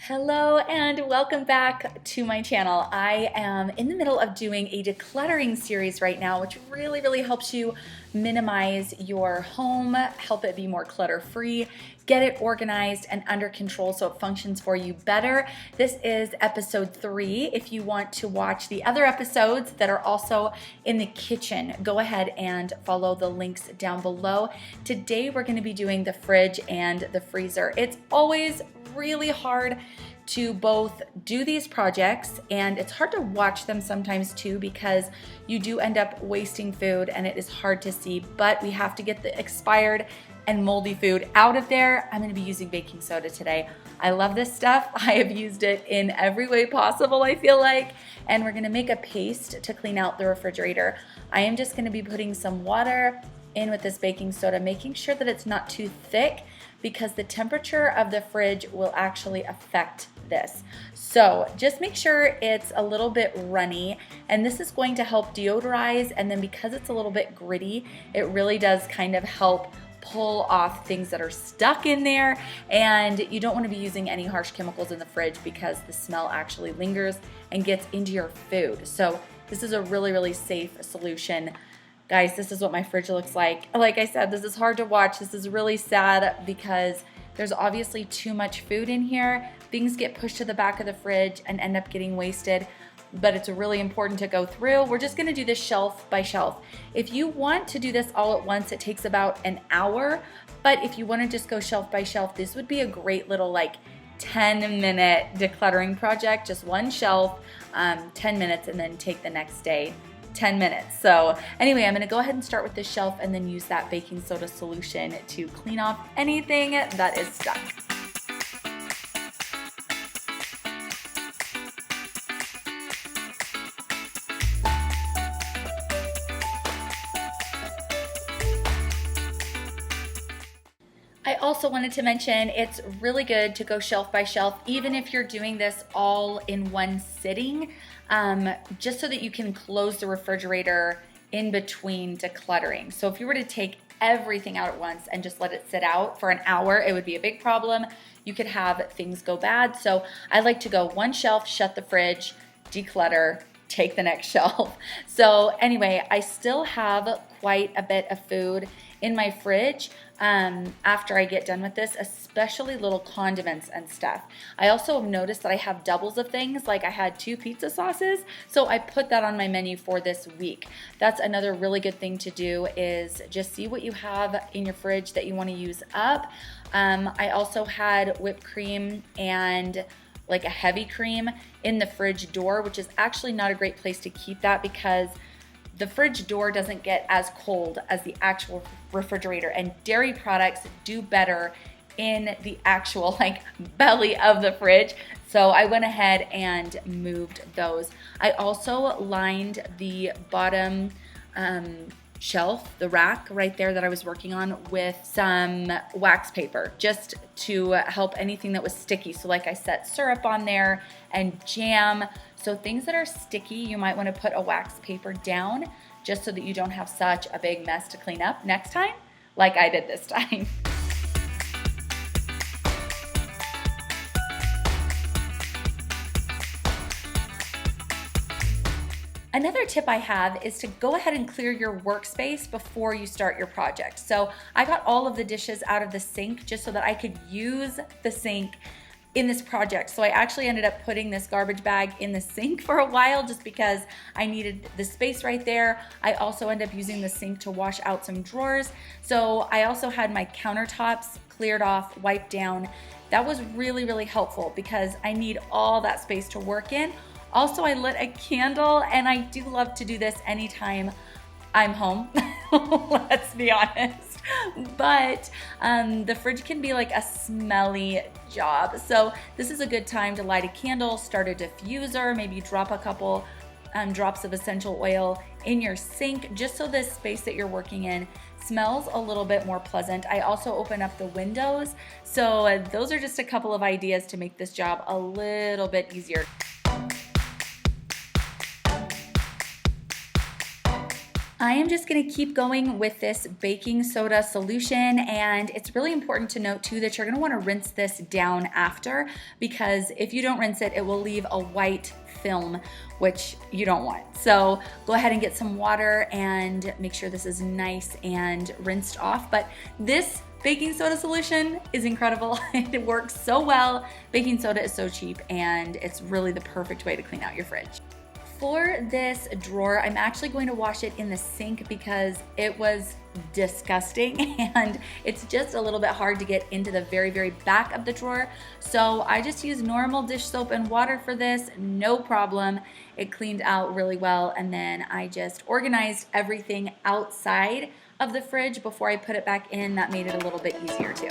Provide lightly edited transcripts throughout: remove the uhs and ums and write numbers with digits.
Hello and welcome back to my channel. I am in the middle of doing a decluttering series right now, which really helps you minimize your home, help it be more clutter-free, get it organized and under control so it functions for you better. This is episode 3. If you want to watch the other episodes that are also in the kitchen, go ahead and follow the links down below. Today we're going to be doing the fridge and the freezer. It's always really hard to both do these projects, and it's hard to watch them sometimes too because you do end up wasting food and it is hard to see, but we have to get the expired and moldy food out of there. I'm going to be using baking soda today. I love this stuff. I have used it in every way possible, I feel like, and we're going to make a paste to clean out the refrigerator. I am just going to be putting some water in with this baking soda, making sure that it's not too thick because the temperature of the fridge will actually affect this. So just make sure it's a little bit runny, and this is going to help deodorize, and then because it's a little bit gritty, it really does kind of help pull off things that are stuck in there, and you don't want to be using any harsh chemicals in the fridge because the smell actually lingers and gets into your food. So this is a really safe solution. Guys, this is what my fridge looks like. Like I said, this is hard to watch. This is really sad because there's obviously too much food in here. Things get pushed to the back of the fridge and end up getting wasted, but it's really important to go through. We're just gonna do this shelf by shelf. If you want to do this all at once, it takes about an hour, but if you wanna just go shelf by shelf, this would be a great little 10-minute decluttering project, just one shelf, 10 minutes, and then take the next day 10 minutes. So anyway, I'm gonna go ahead and start with this shelf and then use that baking soda solution to clean off anything that is stuck. I also wanted to mention it's really good to go shelf by shelf, even if you're doing this all in one sitting, just so that you can close the refrigerator in between decluttering. So if you were to take everything out at once and just let it sit out for an hour, it would be a big problem. You could have things go bad. So I like to go one shelf, shut the fridge, declutter, take the next shelf. So anyway, I still have quite a bit of food in my fridge after I get done with this, especially little condiments and stuff. I also noticed that I have doubles of things, like I had 2 pizza sauces, so I put that on my menu for this week. That's another really good thing to do, is just see what you have in your fridge that you want to use up. I also had whipped cream and a heavy cream in the fridge door, which is actually not a great place to keep that because the fridge door doesn't get as cold as the actual refrigerator, and dairy products do better in the actual belly of the fridge. So I went ahead and moved those. I also lined the bottom shelf, the rack right there that I was working on, with some wax paper just to help anything that was sticky. So like I set syrup on there and jam. So things that are sticky, you might want to put a wax paper down just so that you don't have such a big mess to clean up next time, like I did this time. Another tip I have is to go ahead and clear your workspace before you start your project. So I got all of the dishes out of the sink just so that I could use the sink in this project. So I actually ended up putting this garbage bag in the sink for a while just because I needed the space right there. I also ended up using the sink to wash out some drawers. So I also had my countertops cleared off, wiped down. That was really helpful because I need all that space to work in. Also, I lit a candle, and I do love to do this anytime I'm home, let's be honest. But the fridge can be a smelly job. So this is a good time to light a candle, start a diffuser, maybe drop a couple drops of essential oil in your sink, just so this space that you're working in smells a little bit more pleasant. I also open up the windows. So those are just a couple of ideas to make this job a little bit easier. I am just going to keep going with this baking soda solution, and it's really important to note too that you're going to want to rinse this down after, because if you don't rinse it, it will leave a white film, which you don't want. So go ahead and get some water and make sure this is nice and rinsed off. But this baking soda solution is incredible. It works so well. Baking soda is so cheap, and it's really the perfect way to clean out your fridge. For this drawer, I'm actually going to wash it in the sink because it was disgusting and it's just a little bit hard to get into the very, very back of the drawer. So I just use normal dish soap and water for this, no problem. It cleaned out really well, and then I just organized everything outside of the fridge before I put it back in. That made it a little bit easier too.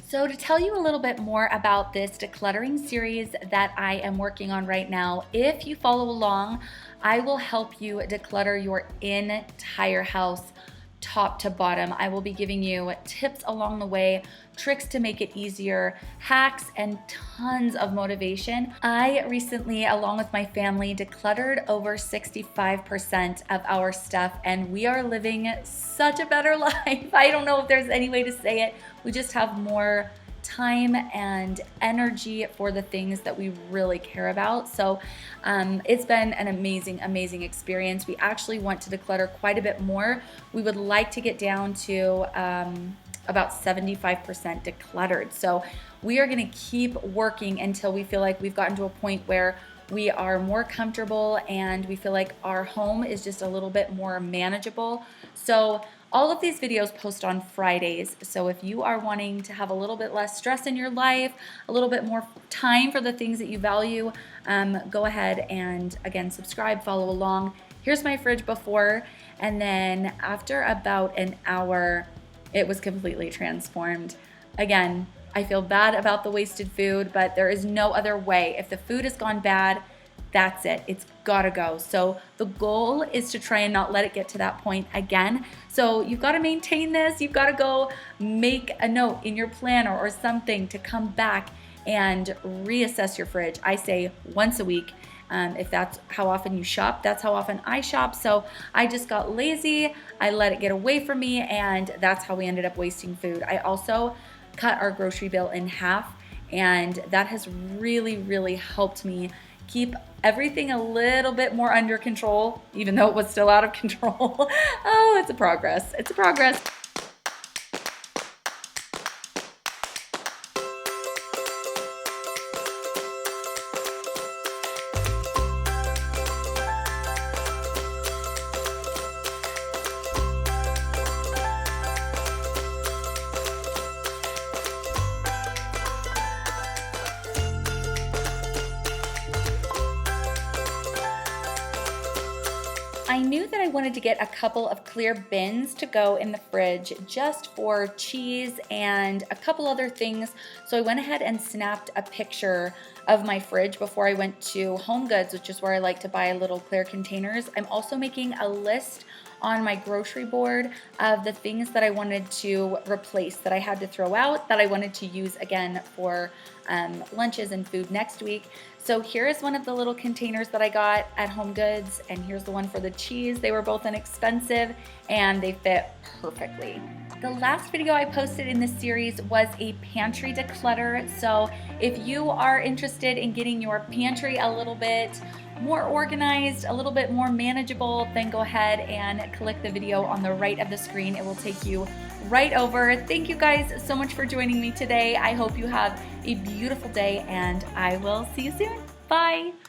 So to tell you a little bit more about this decluttering series that I am working on right now, if you follow along, I will help you declutter your entire house top to bottom. I will be giving you tips along the way, tricks to make it easier, hacks, and tons of motivation. I recently, along with my family, decluttered over 65% of our stuff, and we are living such a better life. I don't know if there's any way to say it. We just have more time and energy for the things that we really care about. So it's been an amazing, amazing experience. We actually want to declutter quite a bit more. We would like to get down to about 75% decluttered. So we are going to keep working until we feel like we've gotten to a point where we are more comfortable and we feel like our home is just a little bit more manageable. So all of these videos post on Fridays, so if you are wanting to have a little bit less stress in your life, a little bit more time for the things that you value, go ahead and again subscribe, follow along. Here's my fridge before, and then after about an hour, it was completely transformed. Again, I feel bad about the wasted food, but there is no other way. If the food has gone bad, that's it. It's gotta go. So the goal is to try and not let it get to that point again. So you've got to maintain this. You've got to go make a note in your planner or something to come back and reassess your fridge. I say once a week. If that's how often you shop, that's how often I shop. So I just got lazy. I let it get away from me, and that's how we ended up wasting food. I also cut our grocery bill in half, and that has really, really helped me keep everything a little bit more under control, even though it was still out of control. Oh, it's a progress. It's a progress. I knew that I wanted to get a couple of clear bins to go in the fridge just for cheese and a couple other things. So I went ahead and snapped a picture of my fridge before I went to Home Goods, which is where I like to buy little clear containers. I'm also making a list on my grocery board of the things that I wanted to replace, that I had to throw out, that I wanted to use again for lunches and food next week. So here is one of the little containers that I got at Home Goods, and here's the one for the cheese. They were both inexpensive and they fit perfectly. The last video I posted in this series was a pantry declutter. So if you are interested in getting your pantry a little bit more organized, a little bit more manageable, then go ahead and click the video on the right of the screen. It will take you right over. Thank you guys so much for joining me today. I hope you have a beautiful day, and I will see you soon. Bye.